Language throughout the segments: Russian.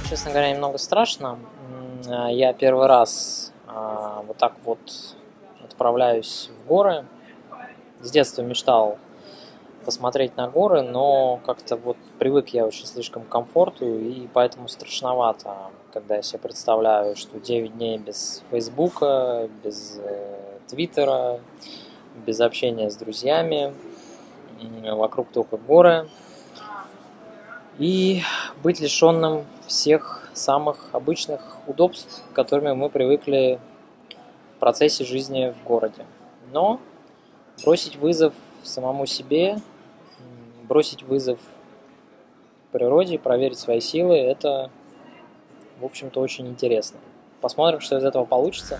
Честно говоря, немного страшно. Я первый раз вот так вот отправляюсь в горы. С детства мечтал посмотреть на горы, но как-то вот привык я очень слишком к комфорту, и поэтому страшновато, когда я себе представляю, что 9 дней без Фейсбука, без Твиттера, без общения с друзьями, вокруг только горы. И быть лишенным всех самых обычных удобств, к которым мы привыкли в процессе жизни в городе. Но бросить вызов самому себе, бросить вызов природе, проверить свои силы, это, в общем-то, очень интересно. Посмотрим, что из этого получится.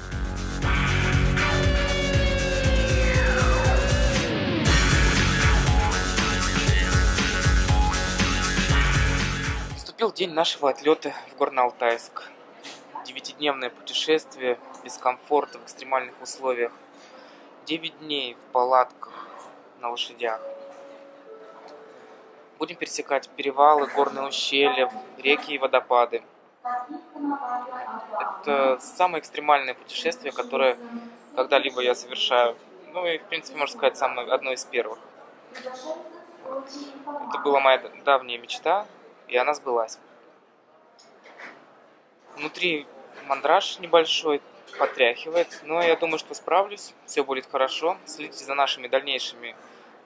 Наступил день нашего отлета в Горно-Алтайск. 9-дневное путешествие без комфорта в экстремальных условиях. 9 дней в палатках на лошадях. Будем пересекать перевалы, горные ущелья, реки и водопады. Это самое экстремальное путешествие, которое когда-либо я совершаю. Ну и, в принципе, можно сказать, одно из первых. Это была моя давняя мечта, и она сбылась. Внутри мандраж небольшой, потряхивает, но я думаю, что справлюсь, все будет хорошо. Следите за нашими дальнейшими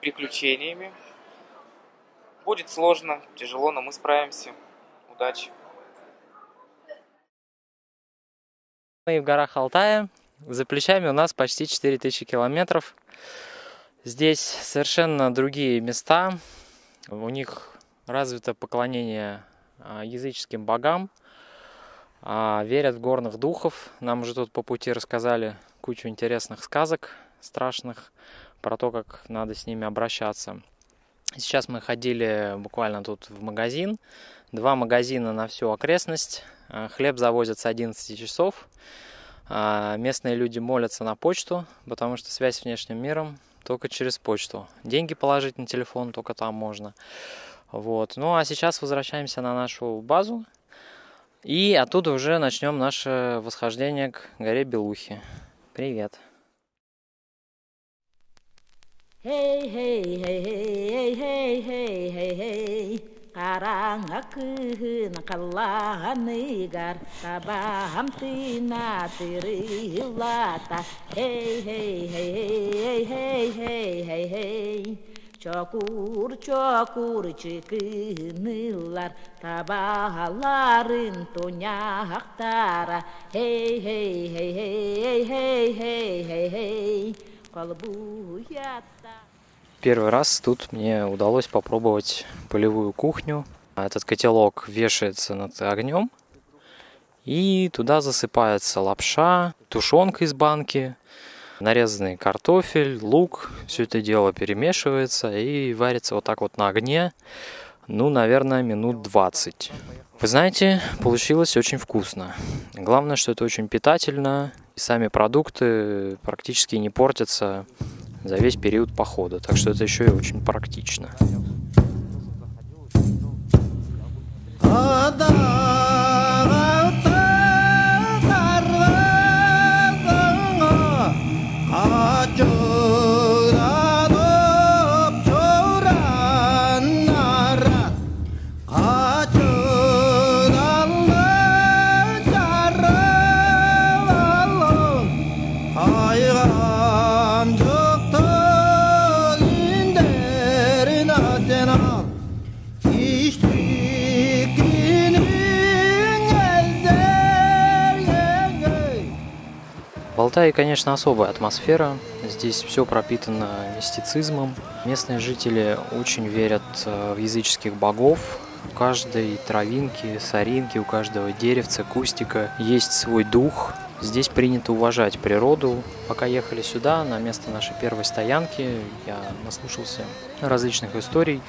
приключениями. Будет сложно, тяжело, но мы справимся. Удачи! Мы в горах Алтая. За плечами у нас почти 4000 километров. Здесь совершенно другие места. У них развито поклонение языческим богам. Верят в горных духов. Нам уже тут по пути рассказали кучу интересных сказок страшных про то, как надо с ними обращаться. Сейчас мы ходили буквально тут в магазин. 2 магазина на всю окрестность. Хлеб завозят с 11 часов. Местные люди молятся на почту, потому что связь с внешним миром только через почту. Деньги положить на телефон только там можно. Вот. Ну а сейчас возвращаемся на нашу базу. И оттуда уже начнем наше восхождение к горе Белухи. Привет! Çokur çokur çıkınırlar tabaların tonyaktara hey hey hey hey hey hey hey hey kalbu yatta. Первый раз тут мне удалось попробовать полевую кухню. Этот котелок вешается над огнем, и туда засыпается лапша, тушенка из банки, нарезанный картофель, лук. Все это дело перемешивается и варится вот так вот на огне, ну, наверное, минут 20. Вы знаете, получилось очень вкусно. Главное, что это очень питательно, и сами продукты практически не портятся за весь период похода. Так что это еще и очень практично. В Алтае, конечно, особая атмосфера. Здесь все пропитано мистицизмом. Местные жители очень верят в языческих богов. У каждой травинки, соринки, у каждого деревца, кустика есть свой дух. Здесь принято уважать природу. Пока ехали сюда, на место нашей первой стоянки, я наслушался различных историй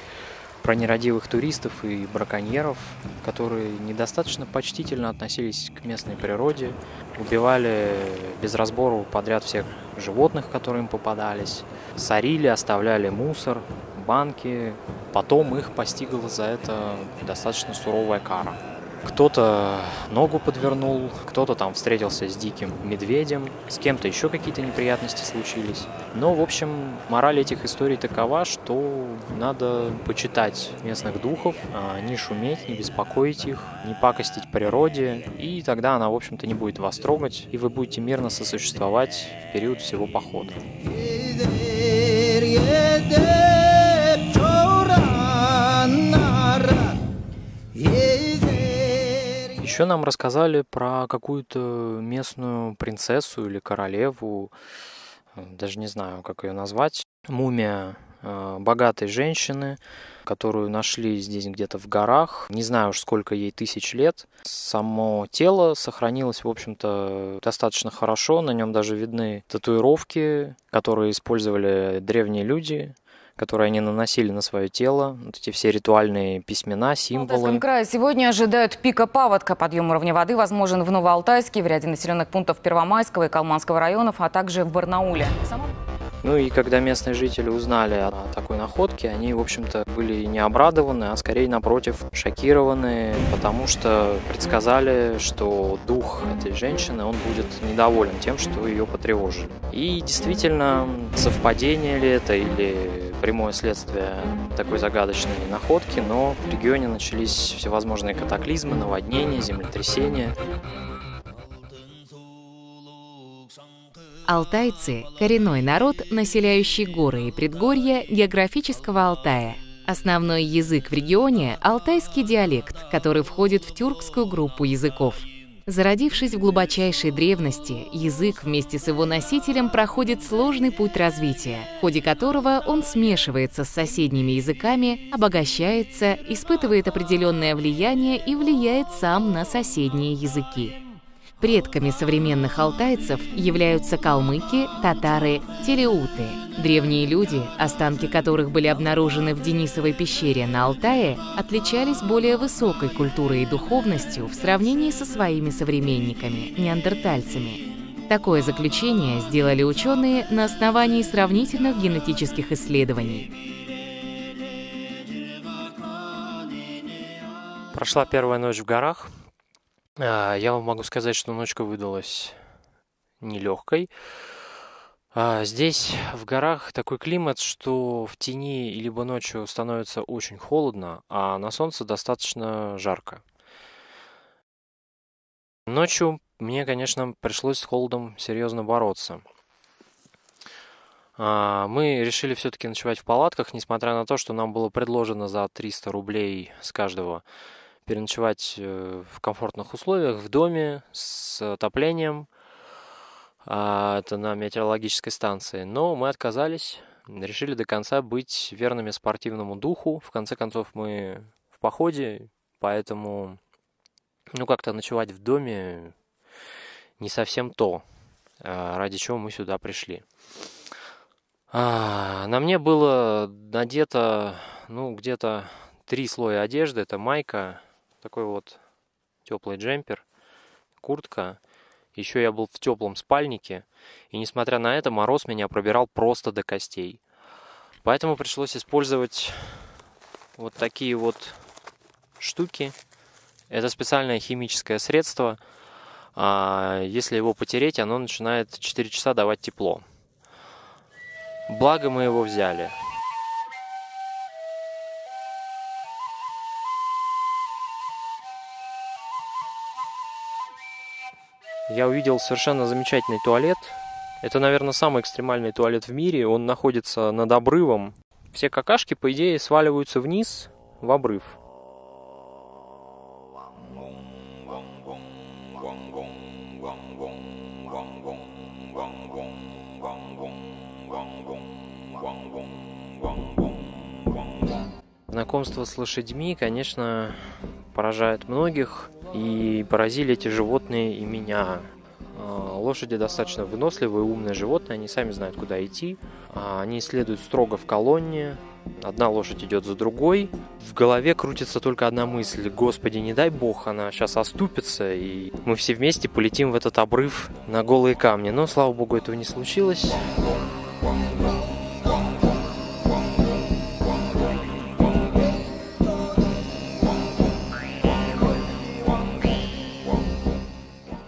про нерадивых туристов и браконьеров, которые недостаточно почтительно относились к местной природе, убивали без разбору подряд всех животных, которые им попадались, сорили, оставляли мусор, банки. Потом их постигла за это достаточно суровая кара. Кто-то ногу подвернул, кто-то там встретился с диким медведем, с кем-то еще какие-то неприятности случились. Но, в общем, мораль этих историй такова, что надо почитать местных духов, не шуметь, не беспокоить их, не пакостить природе, и тогда она, в общем-то, не будет вас трогать, и вы будете мирно сосуществовать в период всего похода. Еще нам рассказали про какую-то местную принцессу или королеву, даже не знаю, как ее назвать, мумия богатой женщины, которую нашли здесь где-то в горах. Не знаю уж, сколько ей тысяч лет. Само тело сохранилось, в общем-то, достаточно хорошо. На нем даже видны татуировки, которые использовали древние люди, которые они наносили на свое тело. Вот эти все ритуальные письмена, символы. В Алтайском крае сегодня ожидают пика паводка. Подъем уровня воды возможен в Новоалтайске, в ряде населенных пунктов Первомайского и Калманского районов, а также в Барнауле. Ну и когда местные жители узнали о такой находке, они, в общем-то, были не обрадованы, а скорее, напротив, шокированы, потому что предсказали, что дух этой женщины, он будет недоволен тем, что ее потревожили. И действительно, совпадение ли это или прямое следствие такой загадочной находки, но в регионе начались всевозможные катаклизмы, наводнения, землетрясения. Алтайцы – коренной народ, населяющий горы и предгорья географического Алтая. Основной язык в регионе – алтайский диалект, который входит в тюркскую группу языков. Зародившись в глубочайшей древности, язык вместе с его носителем проходит сложный путь развития, в ходе которого он смешивается с соседними языками, обогащается, испытывает определенное влияние и влияет сам на соседние языки. Предками современных алтайцев являются калмыки, татары, телеуты. Древние люди, останки которых были обнаружены в Денисовой пещере на Алтае, отличались более высокой культурой и духовностью в сравнении со своими современниками – неандертальцами. Такое заключение сделали ученые на основании сравнительных генетических исследований. Прошла первая ночь в горах. Я вам могу сказать, что ночка выдалась нелегкой. Здесь в горах такой климат, что в тени либо ночью становится очень холодно, а на солнце достаточно жарко. Ночью мне, конечно, пришлось с холодом серьезно бороться. Мы решили все-таки ночевать в палатках, несмотря на то, что нам было предложено за 300 рублей с каждого переночевать в комфортных условиях, в доме, с отоплением. Это на метеорологической станции. Но мы отказались, решили до конца быть верными спортивному духу. В конце концов, мы в походе, поэтому как-то ночевать в доме не совсем то, ради чего мы сюда пришли. На мне было надето, где-то 3 слоя одежды. Это майка, такой вот теплый джемпер, куртка. Еще я был в теплом спальнике. И несмотря на это, мороз меня пробирал просто до костей. Поэтому пришлось использовать вот такие вот штуки. Это специальное химическое средство. Если его потереть, оно начинает 4 часа давать тепло. Благо мы его взяли. Я увидел совершенно замечательный туалет. Это, наверное, самый экстремальный туалет в мире. Он находится над обрывом. Все какашки, по идее, сваливаются вниз в обрыв. Знакомство с лошадьми, конечно, поражает многих. И поразили эти животные и меня. Лошади достаточно выносливые, умные животные, они сами знают, куда идти. Они следуют строго в колонне. Одна лошадь идет за другой. В голове крутится только одна мысль: Господи, не дай бог, она сейчас оступится, и мы все вместе полетим в этот обрыв на голые камни. Но, слава богу, этого не случилось.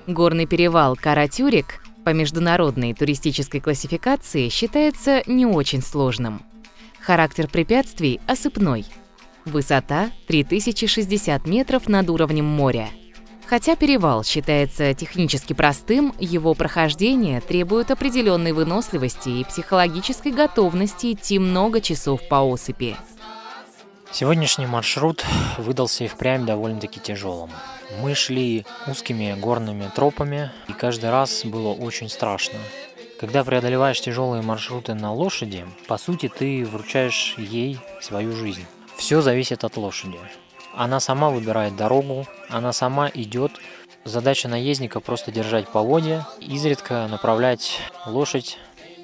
Горный перевал Кара-Тюрек по международной туристической классификации считается не очень сложным. Характер препятствий осыпной. Высота 3060 метров над уровнем моря. Хотя перевал считается технически простым, его прохождение требует определенной выносливости и психологической готовности идти много часов по осыпи. Сегодняшний маршрут выдался и впрямь довольно-таки тяжелым. Мы шли узкими горными тропами, и каждый раз было очень страшно. Когда преодолеваешь тяжелые маршруты на лошади, по сути, ты вручаешь ей свою жизнь. Все зависит от лошади. Она сама выбирает дорогу, она сама идет. Задача наездника просто держать поводья, изредка направлять лошадь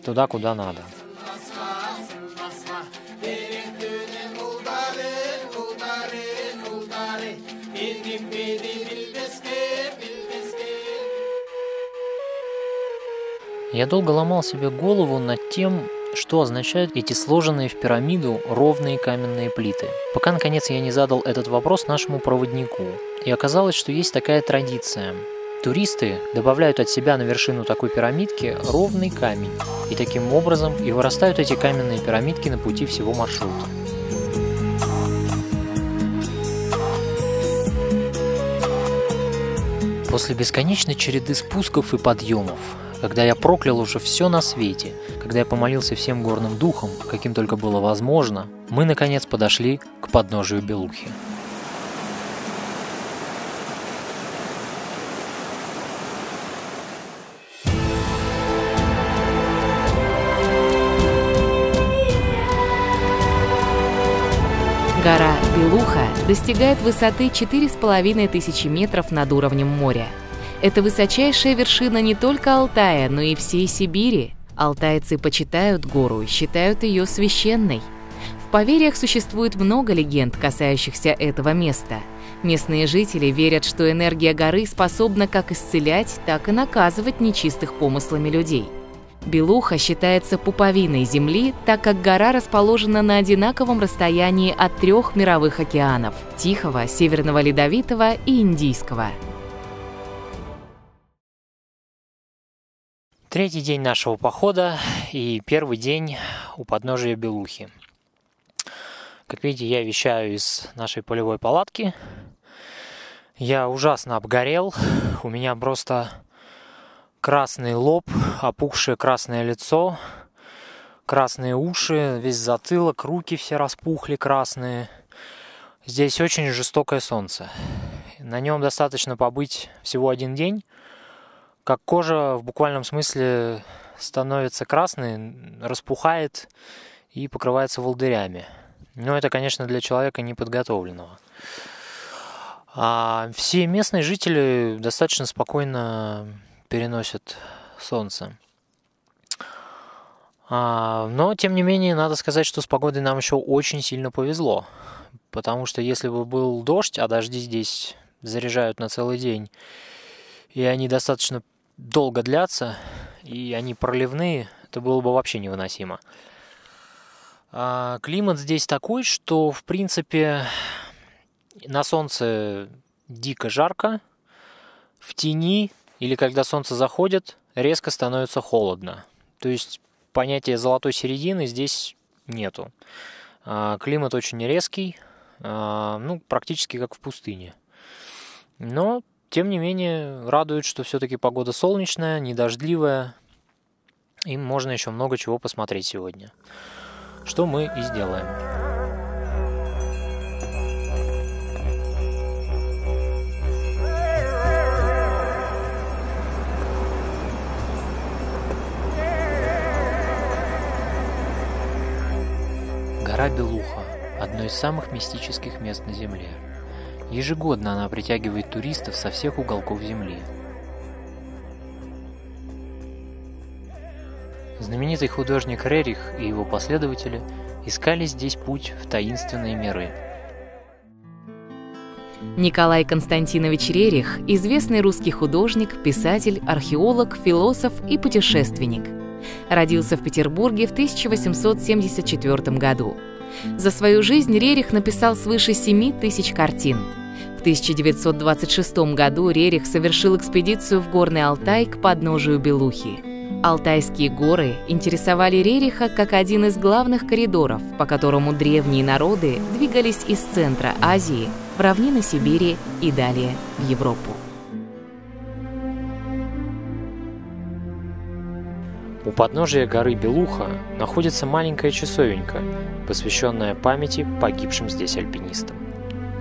туда, куда надо. Я долго ломал себе голову над тем, что означают эти сложенные в пирамиду ровные каменные плиты. Пока, наконец, я не задал этот вопрос нашему проводнику. И оказалось, что есть такая традиция. Туристы добавляют от себя на вершину такой пирамидки ровный камень. И таким образом и вырастают эти каменные пирамидки на пути всего маршрута. После бесконечной череды спусков и подъемов, когда я проклял уже все на свете, когда я помолился всем горным духам, каким только было возможно, мы, наконец, подошли к подножию Белухи. Гора Белуха достигает высоты 4500 метров над уровнем моря. Это высочайшая вершина не только Алтая, но и всей Сибири. Алтайцы почитают гору и считают ее священной. В поверьях существует много легенд, касающихся этого места. Местные жители верят, что энергия горы способна как исцелять, так и наказывать нечистых помыслами людей. Белуха считается пуповиной Земли, так как гора расположена на одинаковом расстоянии от 3 мировых океанов – Тихого, Северного Ледовитого и Индийского. Третий день нашего похода и первый день у подножия Белухи. Как видите, я вещаю из нашей полевой палатки. Я ужасно обгорел. У меня просто красный лоб, опухшее красное лицо, красные уши, весь затылок, руки все распухли красные. Здесь очень жестокое солнце. На нем достаточно побыть всего один день, как кожа в буквальном смысле становится красной, распухает и покрывается волдырями. Но это, конечно, для человека неподготовленного. А все местные жители достаточно спокойно переносят солнце. Но, тем не менее, надо сказать, что с погодой нам еще очень сильно повезло. Потому что если бы был дождь, а дожди здесь заряжают на целый день, и они достаточно долго длятся, и они проливные, это было бы вообще невыносимо. Климат здесь такой, что, в принципе, на солнце дико жарко, в тени или когда солнце заходит, резко становится холодно. То есть понятия золотой середины здесь нету. Климат очень резкий, практически как в пустыне. Но тем не менее, радует, что все-таки погода солнечная, не дождливая, и можно еще много чего посмотреть сегодня. Что мы и сделаем. Гора Белуха – одно из самых мистических мест на Земле. Ежегодно она притягивает туристов со всех уголков Земли. Знаменитый художник Рерих и его последователи искали здесь путь в таинственные миры. Николай Константинович Рерих – известный русский художник, писатель, археолог, философ и путешественник. Родился в Петербурге в 1874 году. За свою жизнь Рерих написал свыше 7000 картин. В 1926 году Рерих совершил экспедицию в Горный Алтай к подножию Белухи. Алтайские горы интересовали Рериха как один из главных коридоров, по которому древние народы двигались из центра Азии в равнины Сибири и далее в Европу. У подножия горы Белуха находится маленькая часовенька, посвященная памяти погибшим здесь альпинистам.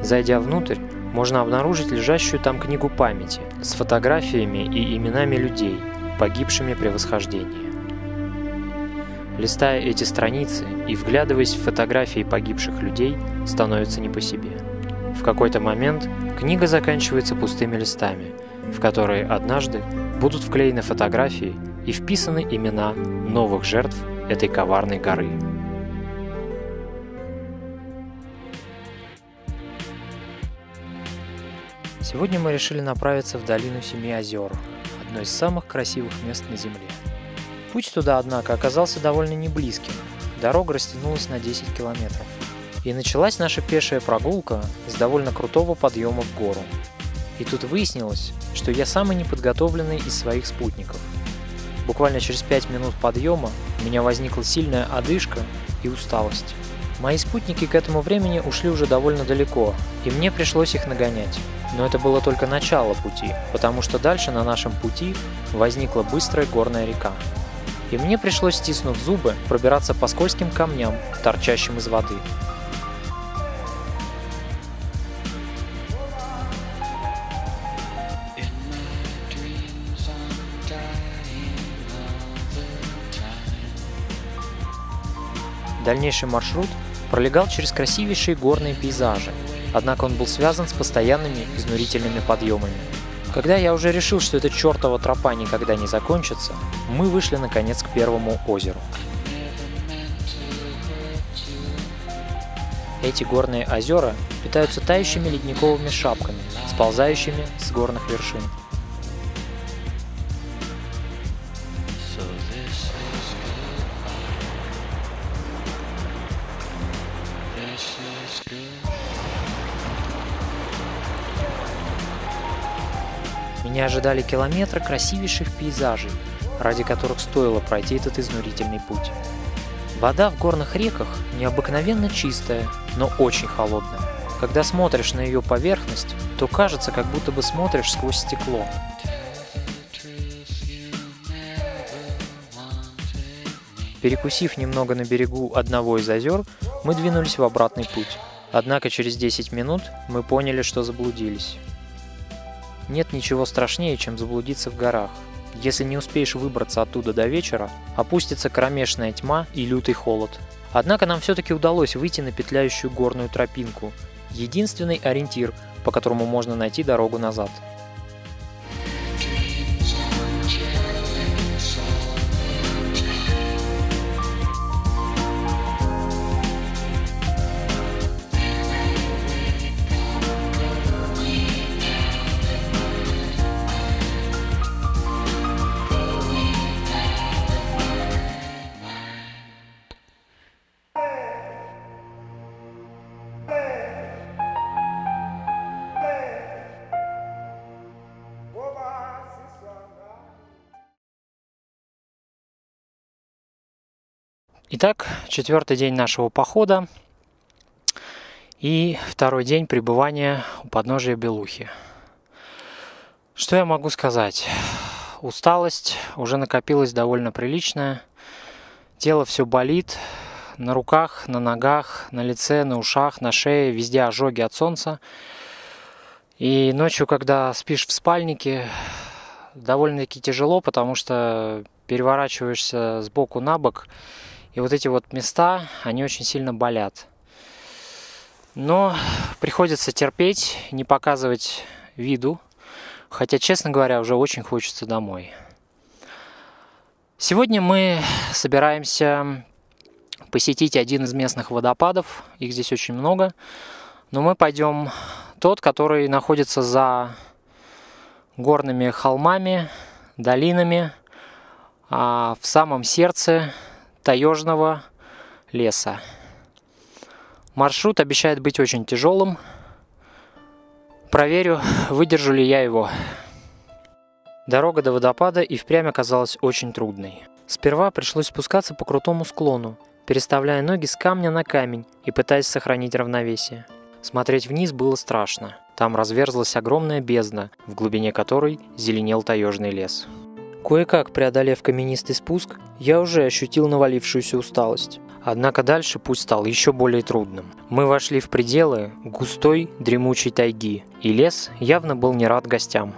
Зайдя внутрь, можно обнаружить лежащую там книгу памяти с фотографиями и именами людей, погибшими при восхождении. Листая эти страницы и вглядываясь в фотографии погибших людей, становится не по себе. В какой-то момент книга заканчивается пустыми листами, в которые однажды будут вклеены фотографии и вписаны имена новых жертв этой коварной горы. Сегодня мы решили направиться в долину Семи озер, одно из самых красивых мест на Земле. Путь туда, однако, оказался довольно неблизким. Дорога растянулась на 10 километров. И началась наша пешая прогулка с довольно крутого подъема в гору. И тут выяснилось, что я самый неподготовленный из своих спутников. Буквально через 5 минут подъема у меня возникла сильная одышка и усталость. Мои спутники к этому времени ушли уже довольно далеко, и мне пришлось их нагонять. Но это было только начало пути, потому что дальше на нашем пути возникла быстрая горная река. И мне пришлось, стиснув зубы, пробираться по скользким камням, торчащим из воды. Дальнейший маршрут пролегал через красивейшие горные пейзажи, однако он был связан с постоянными изнурительными подъемами. Когда я уже решил, что эта чертова тропа никогда не закончится, мы вышли наконец к первому озеру. Эти горные озера питаются тающими ледниковыми шапками, сползающими с горных вершин. Меня ожидали километры красивейших пейзажей, ради которых стоило пройти этот изнурительный путь. Вода в горных реках необыкновенно чистая, но очень холодная. Когда смотришь на ее поверхность, то кажется, как будто бы смотришь сквозь стекло. Перекусив немного на берегу одного из озер, мы двинулись в обратный путь. Однако через 10 минут мы поняли, что заблудились. Нет ничего страшнее, чем заблудиться в горах. Если не успеешь выбраться оттуда до вечера, опустится кромешная тьма и лютый холод. Однако нам все-таки удалось выйти на петляющую горную тропинку, единственный ориентир, по которому можно найти дорогу назад. Итак, 4-й день нашего похода и 2-й день пребывания у подножия Белухи. Что я могу сказать? Усталость уже накопилась довольно приличная. Тело все болит. На руках, на ногах, на лице, на ушах, на шее. Везде ожоги от солнца. И ночью, когда спишь в спальнике, довольно-таки тяжело, потому что переворачиваешься с боку на бок. И вот эти вот места, они очень сильно болят. Но приходится терпеть, не показывать виду. Хотя, честно говоря, уже очень хочется домой. Сегодня мы собираемся посетить один из местных водопадов. Их здесь очень много. Но мы пойдем тот, который находится за горными холмами, долинами, в самом сердце таежного леса. Маршрут обещает быть очень тяжелым. Проверю, выдержу ли я его. Дорога до водопада и впрямь оказалась очень трудной. Сперва пришлось спускаться по крутому склону, переставляя ноги с камня на камень и пытаясь сохранить равновесие. Смотреть вниз было страшно. Там разверзлась огромная бездна, в глубине которой зеленел таежный лес. Кое-как преодолев каменистый спуск, я уже ощутил навалившуюся усталость. Однако дальше путь стал еще более трудным. Мы вошли в пределы густой дремучей тайги, и лес явно был не рад гостям.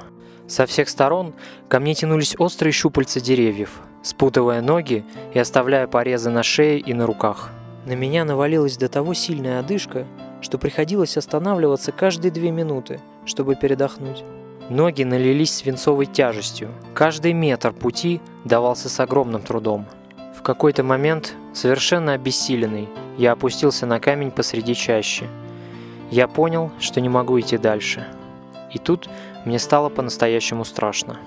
Со всех сторон ко мне тянулись острые щупальца деревьев, спутывая ноги и оставляя порезы на шее и на руках. На меня навалилась до того сильная одышка, что приходилось останавливаться каждые 2 минуты, чтобы передохнуть. Ноги налились свинцовой тяжестью. Каждый метр пути давался с огромным трудом. В какой-то момент, совершенно обессиленный, я опустился на камень посреди чащи. Я понял, что не могу идти дальше. И тут мне стало по-настоящему страшно.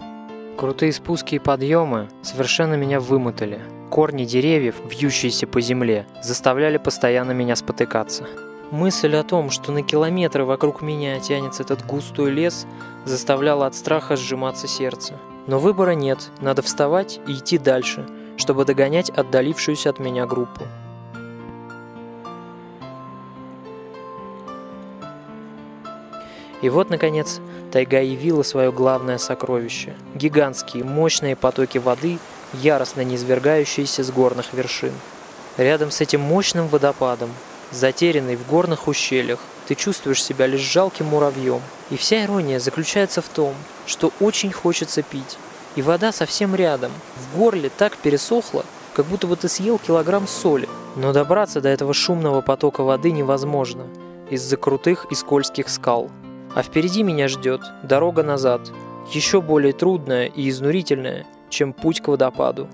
Крутые спуски и подъемы совершенно меня вымотали. Корни деревьев, вьющиеся по земле, заставляли постоянно меня спотыкаться. Мысль о том, что на километры вокруг меня тянется этот густой лес, заставляла от страха сжиматься сердце. Но выбора нет, надо вставать и идти дальше, чтобы догонять отдалившуюся от меня группу. И вот, наконец, тайга явила свое главное сокровище – гигантские, мощные потоки воды, яростно низвергающиеся с горных вершин. Рядом с этим мощным водопадом, затерянный в горных ущельях, ты чувствуешь себя лишь жалким муравьем. И вся ирония заключается в том, что очень хочется пить. И вода совсем рядом. В горле так пересохло, как будто бы ты съел килограмм соли. Но добраться до этого шумного потока воды невозможно из-за крутых и скользких скал. А впереди меня ждет дорога назад, еще более трудная и изнурительная, чем путь к водопаду.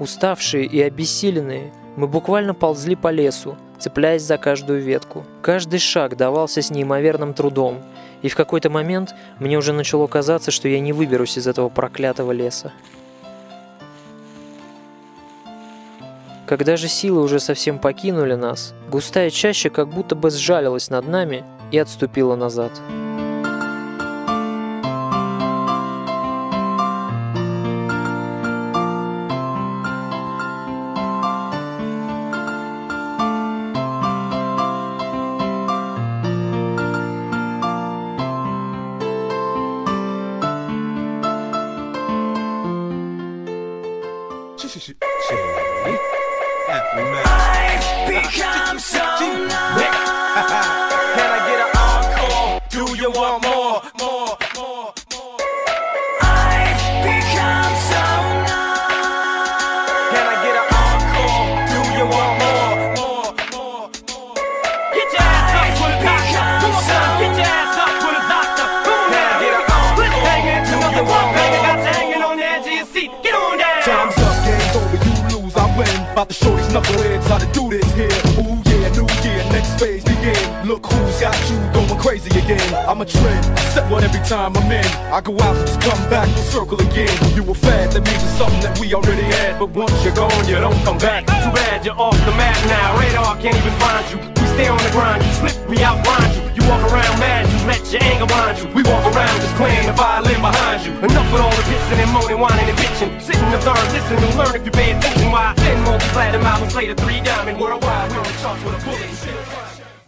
Уставшие и обессиленные, мы буквально ползли по лесу, цепляясь за каждую ветку. Каждый шаг давался с неимоверным трудом, и в какой-то момент мне уже начало казаться, что я не выберусь из этого проклятого леса. Когда же силы уже совсем покинули нас, густая чаща как будто бы сжалилась над нами и отступила назад. I've become so numb. Can I get an encore? Do you want more? I've become so numb. Can I get an encore? Do you want more? Get your ass up for the doctor. Get your ass up for the doctor. Come on now. Get an encore. Let's hang it to the wall. Got you hanging on the edge of your seat. Get on down. Time's up, game's over, you lose, I win. About to show these knuckleheads how to do this here. Ooh yeah, new year, next phase begin. Look who's got you going crazy again. I'm a trend, set one every time I'm in. I go out and just come back and circle again. You a fad, that means it's something that we already had. But once you're gone, you don't come back. Too bad you're off the map now. Radar can't even find you. We stay on the grind, you slip, we outgrind you. You walk around mad, you let your anger blind you. We walk around just playing the violin behind you. Enough with all the pissing and moaning, whining and bitching. Sit and observe, listen and learn if you pay attention. Why 10 multi-platinum albums later, 3 diamond worldwide. We're on the charts with a bullet.